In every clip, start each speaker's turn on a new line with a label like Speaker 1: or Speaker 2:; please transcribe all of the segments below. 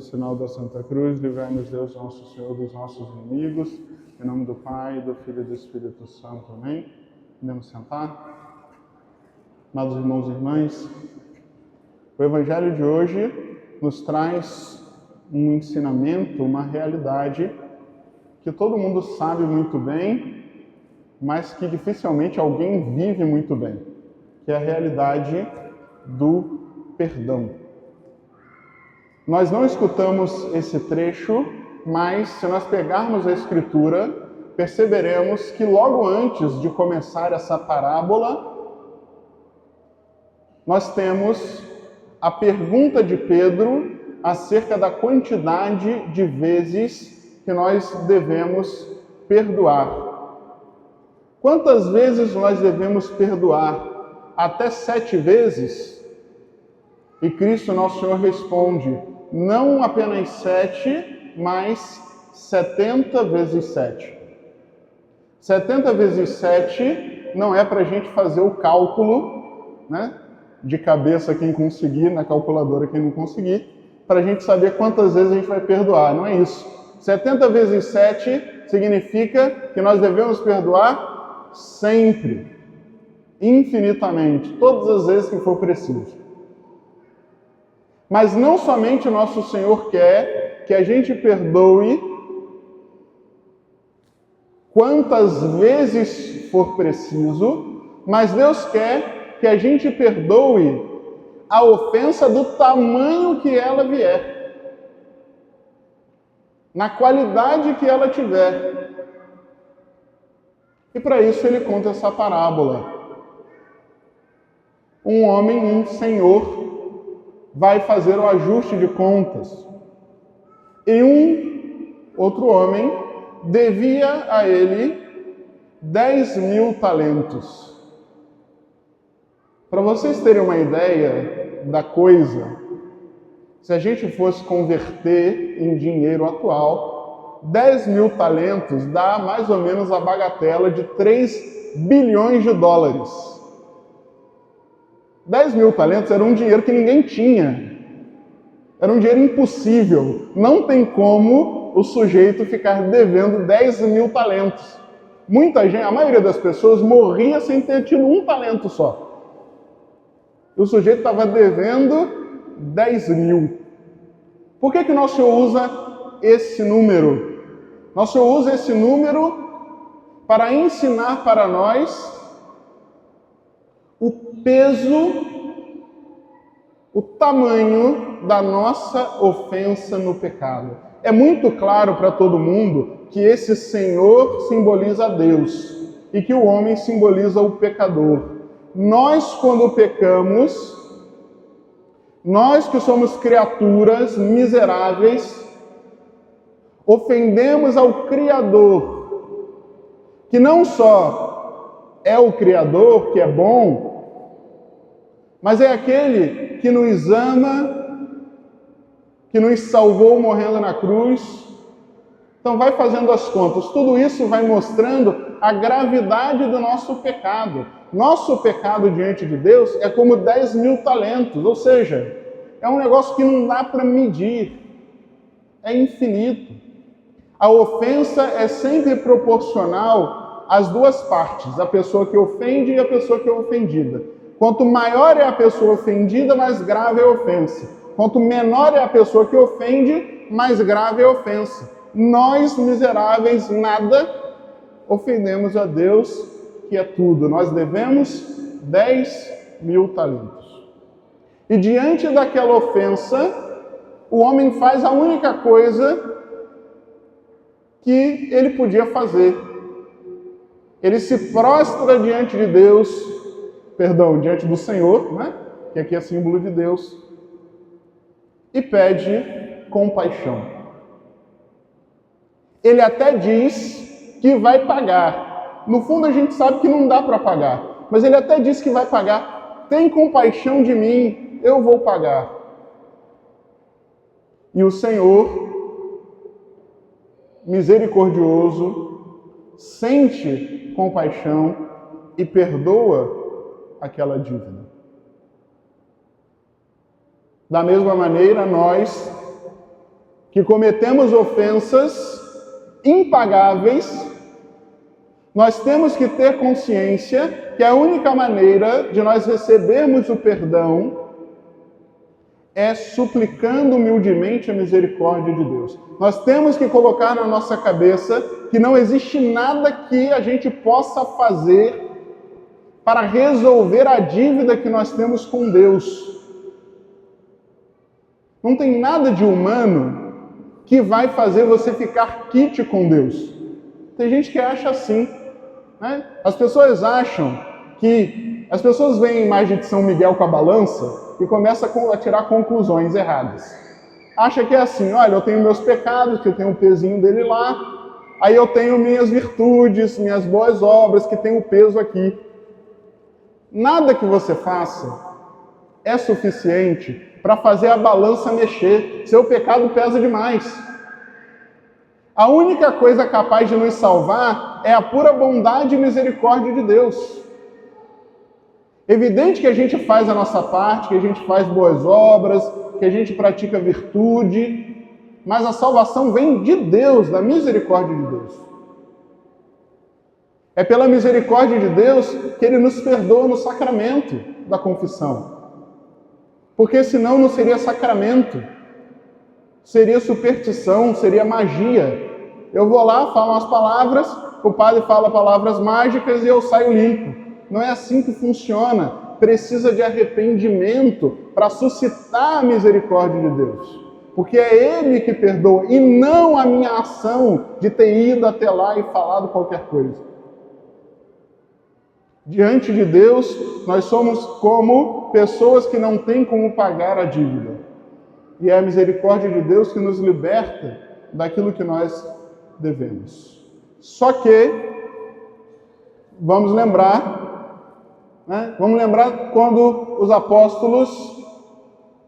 Speaker 1: pelo sinal da Santa Cruz, livrai-nos Deus, nosso Senhor, dos nossos inimigos. Em nome do Pai, do Filho e do Espírito Santo. Amém? Podemos sentar? Amados irmãos e irmãs, o Evangelho de hoje nos traz um ensinamento, uma realidade que todo mundo sabe muito bem, mas que dificilmente alguém vive muito bem, que é a realidade do perdão. Nós não escutamos esse trecho, mas se nós pegarmos a Escritura, perceberemos que logo antes de começar essa parábola, nós temos a pergunta de Pedro acerca da quantidade de vezes que nós devemos perdoar. Quantas vezes nós devemos perdoar? Até 7 vezes? E Cristo, nosso Senhor, responde, não apenas 7, mas 70 vezes 7. 70 vezes 7 não é para a gente fazer o cálculo, né? De cabeça quem conseguir, na calculadora quem não conseguir, para a gente saber quantas vezes a gente vai perdoar. Não é isso. 70 vezes 7 significa que nós devemos perdoar sempre, infinitamente, todas as vezes que for preciso. Mas não somente o nosso Senhor quer que a gente perdoe quantas vezes for preciso, mas Deus quer que a gente perdoe a ofensa do tamanho que ela vier, na qualidade que ela tiver. E para isso ele conta essa parábola. Um homem, um senhor, vai fazer o ajuste de contas. E um outro homem devia a ele 10.000 talentos. Para vocês terem uma ideia da coisa, se a gente fosse converter em dinheiro atual, 10.000 talentos dá mais ou menos a bagatela de 3 bilhões de dólares. 10.000 talentos era um dinheiro que ninguém tinha. Era um dinheiro impossível. Não tem como o sujeito ficar devendo 10.000 talentos. Muita gente, a maioria das pessoas morria sem ter tido um talento só. O sujeito estava devendo 10.000. Por que Nosso Senhor usa esse número? Nosso Senhor usa esse número para ensinar para nós o peso, o tamanho da nossa ofensa no pecado. É muito claro para todo mundo que esse Senhor simboliza Deus e que o homem simboliza o pecador. Nós, quando pecamos, nós que somos criaturas miseráveis, ofendemos ao Criador, que não só é o Criador, que é bom, mas é aquele que nos ama, que nos salvou morrendo na cruz. Então vai fazendo as contas. Tudo isso vai mostrando a gravidade do nosso pecado. Nosso pecado diante de Deus é como 10.000 talentos, ou seja, é um negócio que não dá para medir. É infinito. A ofensa é sempre proporcional às duas partes, a pessoa que ofende e a pessoa que é ofendida. Quanto maior é a pessoa ofendida, mais grave é a ofensa. Quanto menor é a pessoa que ofende, mais grave é a ofensa. Nós, miseráveis, nada, ofendemos a Deus, que é tudo. Nós devemos 10.000 talentos. E diante daquela ofensa, o homem faz a única coisa que ele podia fazer. Ele se prostra diante de Deus, diante do Senhor, né? Que aqui é símbolo de Deus, e pede compaixão. Ele até diz que vai pagar. No fundo a gente sabe que não dá para pagar, mas ele até diz que vai pagar. Tem compaixão de mim, eu vou pagar. E o Senhor, misericordioso, sente compaixão e perdoa aquela dívida. Da mesma maneira, nós que cometemos ofensas impagáveis, nós temos que ter consciência que a única maneira de nós recebermos o perdão é suplicando humildemente a misericórdia de Deus. Nós temos que colocar na nossa cabeça que não existe nada que a gente possa fazer para resolver a dívida que nós temos com Deus. Não tem nada de humano que vai fazer você ficar quite com Deus. Tem gente que acha assim, né? As pessoas veem a imagem de São Miguel com a balança e começam a tirar conclusões erradas. Acha que é assim, olha, eu tenho meus pecados, que eu tenho um pezinho dele lá, aí eu tenho minhas virtudes, minhas boas obras, que tem o peso aqui. Nada que você faça é suficiente para fazer a balança mexer. Seu pecado pesa demais. A única coisa capaz de nos salvar é a pura bondade e misericórdia de Deus. Evidente que a gente faz a nossa parte, que a gente faz boas obras, que a gente pratica virtude, mas a salvação vem de Deus, da misericórdia de Deus. É pela misericórdia de Deus que Ele nos perdoa no sacramento da confissão. Porque senão não seria sacramento, seria superstição, seria magia. Eu vou lá, falo umas palavras, o padre fala palavras mágicas e eu saio limpo. Não é assim que funciona. Precisa de arrependimento para suscitar a misericórdia de Deus. Porque é Ele que perdoa e não a minha ação de ter ido até lá e falado qualquer coisa. Diante de Deus, nós somos como pessoas que não têm como pagar a dívida. E é a misericórdia de Deus que nos liberta daquilo que nós devemos. Só que, vamos lembrar quando os apóstolos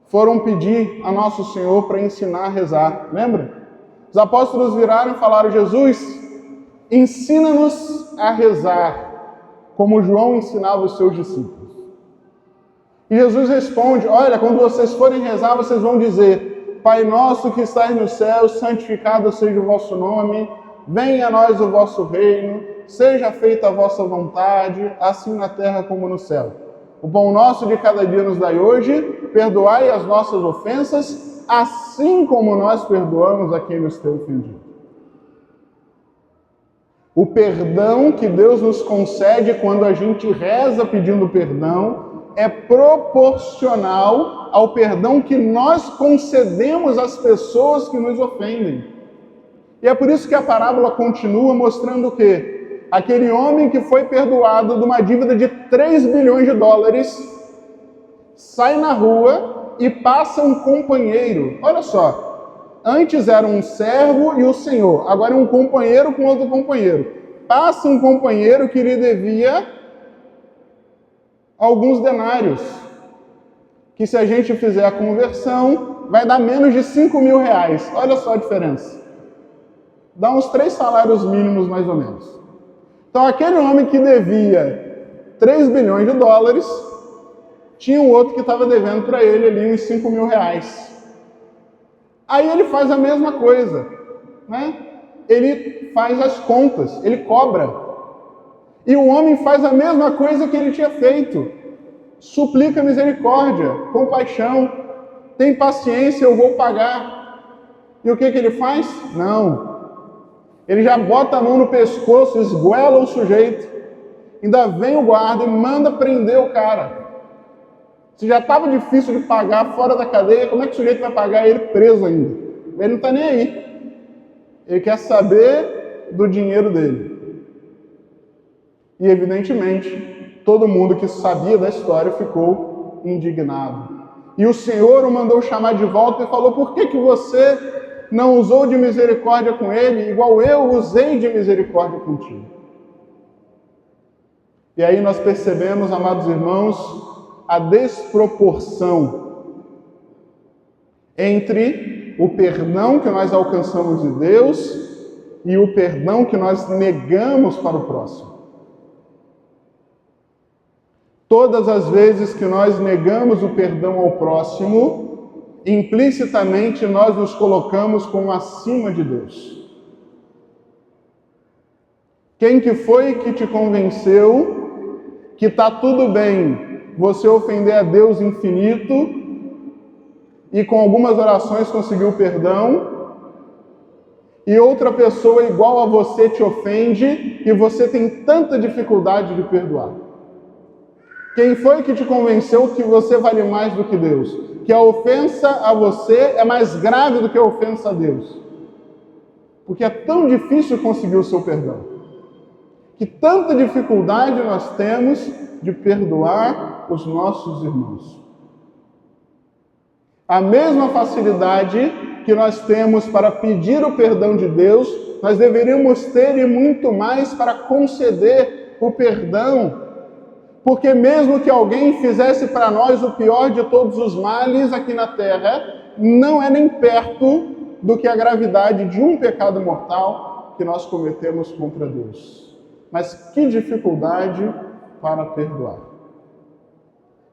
Speaker 1: foram pedir a Nosso Senhor para ensinar a rezar. Lembra? Os apóstolos viraram e falaram, Jesus, ensina-nos a rezar, como João ensinava os seus discípulos. E Jesus responde, olha, quando vocês forem rezar, vocês vão dizer, Pai nosso que estás no céu, santificado seja o vosso nome, venha a nós o vosso reino, seja feita a vossa vontade, assim na terra como no céu. O pão nosso de cada dia nos dai hoje, perdoai as nossas ofensas, assim como nós perdoamos a quem nos tem ofendido. O perdão que Deus nos concede quando a gente reza pedindo perdão é proporcional ao perdão que nós concedemos às pessoas que nos ofendem. E é por isso que a parábola continua mostrando o quê? Aquele homem que foi perdoado de uma dívida de 3 bilhões de dólares sai na rua e passa um companheiro. Olha só, antes era um servo e o senhor, agora é um companheiro com outro companheiro. Passa um companheiro que lhe devia alguns denários, que se a gente fizer a conversão, vai dar menos de 5.000 reais. Olha só a diferença. Dá uns 3 salários mínimos, mais ou menos. Então, aquele homem que devia 3 bilhões de dólares, tinha um outro que estava devendo para ele ali uns 5.000 reais. Aí ele faz a mesma coisa, né? Ele faz as contas, ele cobra. E o homem faz a mesma coisa que ele tinha feito. Suplica misericórdia, compaixão, tem paciência, eu vou pagar. E o que ele faz? Não. Ele já bota a mão no pescoço, esguela o sujeito, ainda vem o guarda e manda prender o cara. Se já estava difícil de pagar fora da cadeia, como é que o sujeito vai pagar ele preso ainda? Ele não está nem aí. Ele quer saber do dinheiro dele. E, evidentemente, todo mundo que sabia da história ficou indignado. E o Senhor o mandou chamar de volta e falou, por que você não usou de misericórdia com ele, igual eu usei de misericórdia contigo? E aí nós percebemos, amados irmãos, a desproporção entre o perdão que nós alcançamos de Deus e o perdão que nós negamos para o próximo. Todas as vezes que nós negamos o perdão ao próximo, implicitamente nós nos colocamos como acima de Deus. Quem que foi que te convenceu que está tudo bem você ofender a Deus infinito e com algumas orações conseguiu perdão, e outra pessoa igual a você te ofende e você tem tanta dificuldade de perdoar? Quem foi que te convenceu que você vale mais do que Deus? Que a ofensa a você é mais grave do que a ofensa a Deus? Porque é tão difícil conseguir o seu perdão. Que tanta dificuldade nós temos de perdoar os nossos irmãos. A mesma facilidade que nós temos para pedir o perdão de Deus, nós deveríamos ter e muito mais para conceder o perdão. Porque mesmo que alguém fizesse para nós o pior de todos os males aqui na terra, não é nem perto do que a gravidade de um pecado mortal que nós cometemos contra Deus. Mas que dificuldade para perdoar.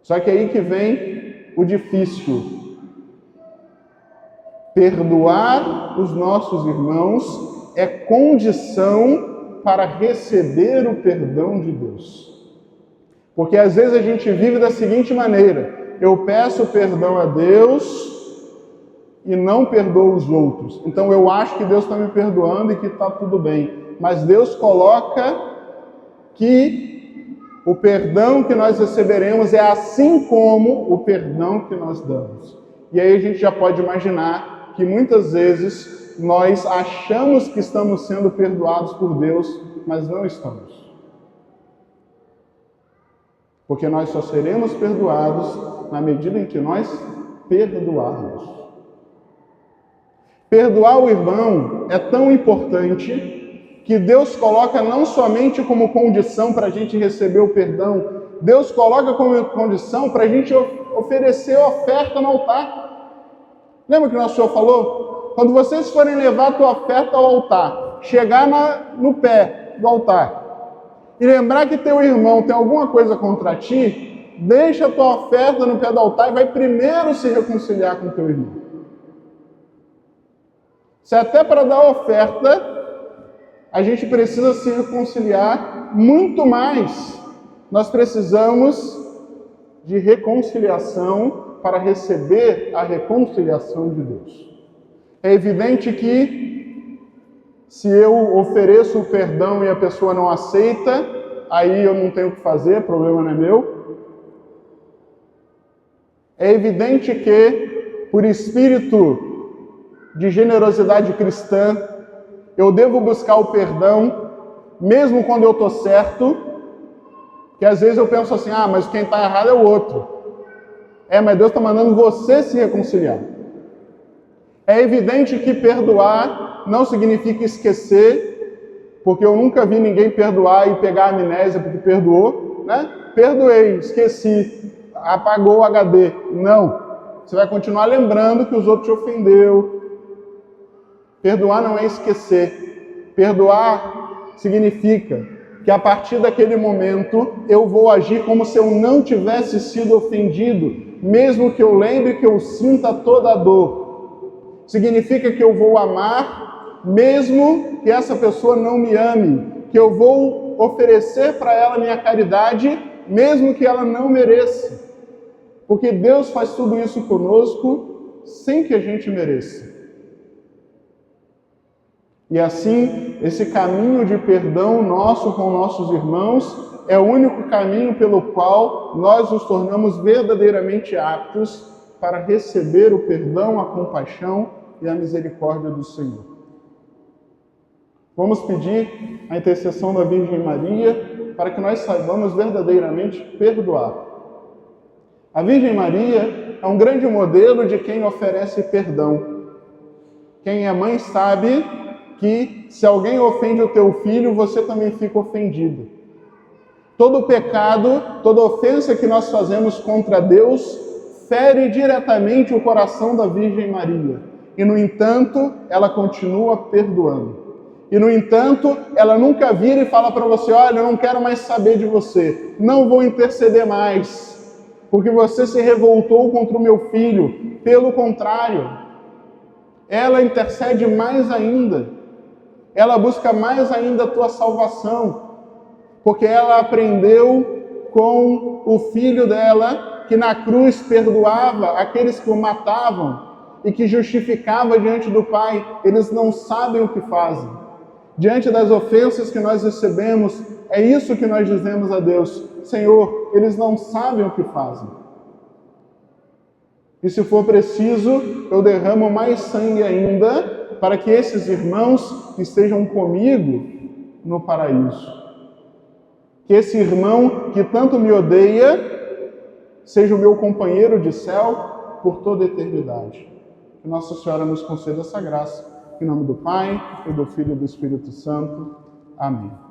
Speaker 1: Só que aí que vem o difícil. Perdoar os nossos irmãos é condição para receber o perdão de Deus. Porque às vezes a gente vive da seguinte maneira: eu peço perdão a Deus e não perdoo os outros. Então eu acho que Deus está me perdoando e que está tudo bem. Mas Deus coloca que o perdão que nós receberemos é assim como o perdão que nós damos. E aí a gente já pode imaginar que muitas vezes nós achamos que estamos sendo perdoados por Deus, mas não estamos. Porque nós só seremos perdoados na medida em que nós perdoarmos. Perdoar o irmão é tão importante que Deus coloca não somente como condição para a gente receber o perdão, Deus coloca como condição para a gente oferecer a oferta no altar. Lembra que o nosso Senhor falou? Quando vocês forem levar a tua oferta ao altar, chegar no pé do altar, e lembrar que teu irmão tem alguma coisa contra ti, deixa a tua oferta no pé do altar e vai primeiro se reconciliar com teu irmão. Se até para dar oferta, a gente precisa se reconciliar muito mais. Nós precisamos de reconciliação para receber a reconciliação de Deus. É evidente que se eu ofereço o perdão e a pessoa não aceita, aí eu não tenho o que fazer, o problema não é meu. É evidente que, por espírito de generosidade cristã, eu devo buscar o perdão, mesmo quando eu estou certo, que às vezes eu penso assim, mas quem está errado é o outro. Mas Deus está mandando você se reconciliar. É evidente que perdoar não significa esquecer, porque eu nunca vi ninguém perdoar e pegar a amnésia porque perdoou, né? Perdoei, esqueci, apagou o HD. Não. Você vai continuar lembrando que os outros te ofendeu. Perdoar não é esquecer. Perdoar significa que a partir daquele momento eu vou agir como se eu não tivesse sido ofendido, mesmo que eu lembre que eu sinta toda a dor. Significa que eu vou amar, mesmo que essa pessoa não me ame, que eu vou oferecer para ela minha caridade, mesmo que ela não mereça. Porque Deus faz tudo isso conosco sem que a gente mereça. E assim, esse caminho de perdão nosso com nossos irmãos é o único caminho pelo qual nós nos tornamos verdadeiramente aptos para receber o perdão, a compaixão e a misericórdia do Senhor. Vamos pedir a intercessão da Virgem Maria para que nós saibamos verdadeiramente perdoar. A Virgem Maria é um grande modelo de quem oferece perdão. Quem é mãe sabe que se alguém ofende o teu filho, você também fica ofendido. Todo pecado, toda ofensa que nós fazemos contra Deus, fere diretamente o coração da Virgem Maria. E, no entanto, ela continua perdoando. E, no entanto, ela nunca vira e fala para você, olha, eu não quero mais saber de você, não vou interceder mais. porque você se revoltou contra o meu filho. Pelo contrário, ela intercede mais ainda. Ela busca mais ainda a tua salvação, porque ela aprendeu com o filho dela, que na cruz perdoava aqueles que o matavam e que justificava diante do Pai. Eles não sabem o que fazem. Diante das ofensas que nós recebemos, é isso que nós dizemos a Deus: Senhor, eles não sabem o que fazem. E se for preciso, eu derramo mais sangue ainda, para que esses irmãos estejam comigo no paraíso. Que esse irmão que tanto me odeia seja o meu companheiro de céu por toda a eternidade. Que Nossa Senhora nos conceda essa graça. Em nome do Pai, e do Filho e do Espírito Santo. Amém.